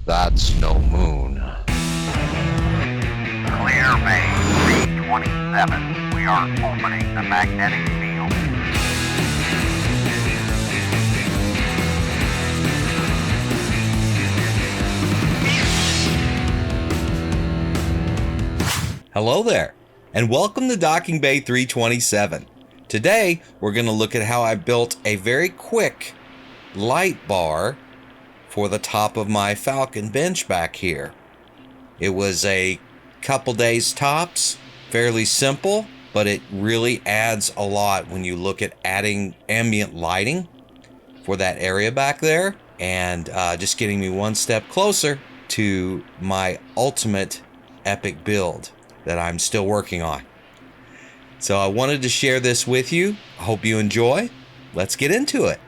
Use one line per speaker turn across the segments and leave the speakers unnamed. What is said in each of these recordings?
That's no moon.
Clear Bay 327. We are opening the magnetic field.
Hello there, and welcome to Docking Bay 327. Today, we're going to look at how I built a very quick light bar for the top of my Falcon bench back here. It was a couple days tops, fairly simple, but it really adds a lot when you look at adding ambient lighting for that area back there, and just getting me one step closer to my ultimate epic build that I'm still working on. So I wanted to share this with you. I hope you enjoy. Let's get into it.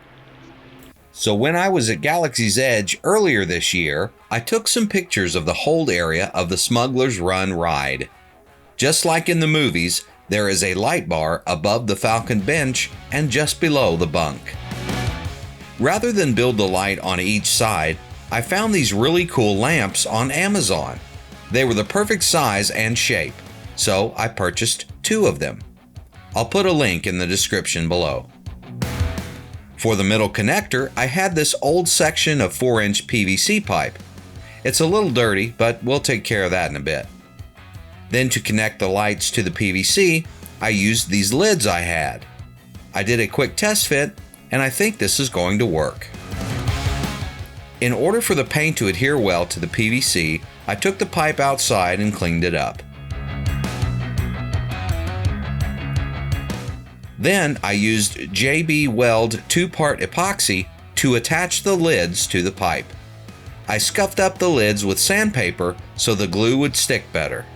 So when I was at Galaxy's Edge earlier this year, I took some pictures of the hold area of the Smuggler's Run ride. Just like in the movies, there is a light bar above the Falcon bench and just below the bunk. Rather than build the light on each side, I found these really cool lamps on Amazon. They were the perfect size and shape, so I purchased 2 of them. I'll put a link in the description below. For the middle connector, I had this old section of 4-inch PVC pipe. It's a little dirty, but we'll take care of that in a bit. Then to connect the lights to the PVC, I used these lids I had. I did a quick test fit, and I think this is going to work. In order for the paint to adhere well to the PVC, I took the pipe outside and cleaned it up. Then I used JB Weld 2-part epoxy to attach the lids to the pipe. I scuffed up the lids with sandpaper so the glue would stick better.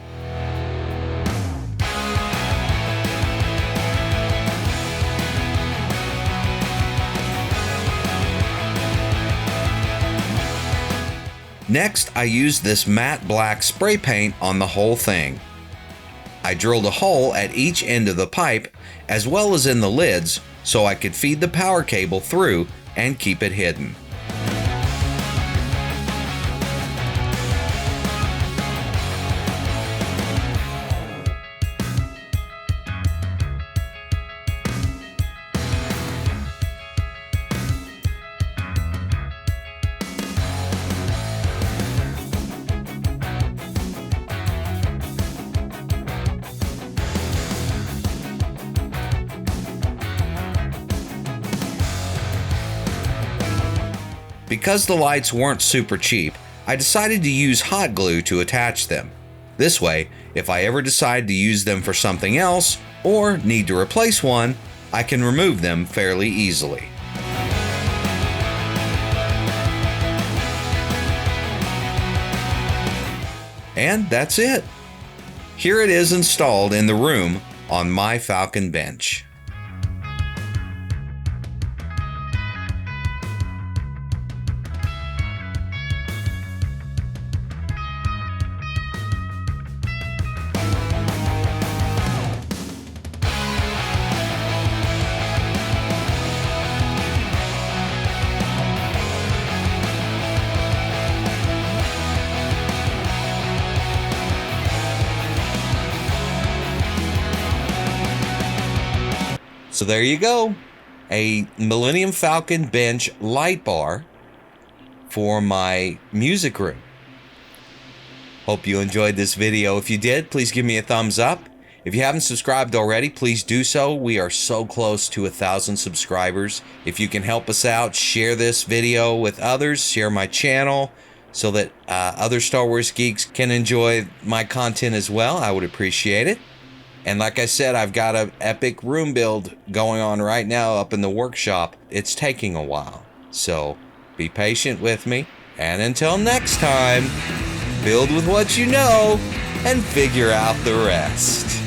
Next, I used this matte black spray paint on the whole thing. I drilled a hole at each end of the pipe as well as in the lids so I could feed the power cable through and keep it hidden. Because the lights weren't super cheap, I decided to use hot glue to attach them. This way, if I ever decide to use them for something else or need to replace one, I can remove them fairly easily. And that's it. Here it is installed in the room on my Falcon bench. So there you go, a Millennium Falcon bench light bar for my music room. Hope you enjoyed this video. If you did, please give me a thumbs up. If you haven't subscribed already, please do so. We are so close to 1,000 subscribers. If you can help us out, share this video with others, share my channel so that other Star Wars geeks can enjoy my content as well. I would appreciate it. And like I said, I've got an epic room build going on right now up in the workshop. It's taking a while, so be patient with me. And until next time, build with what you know and figure out the rest.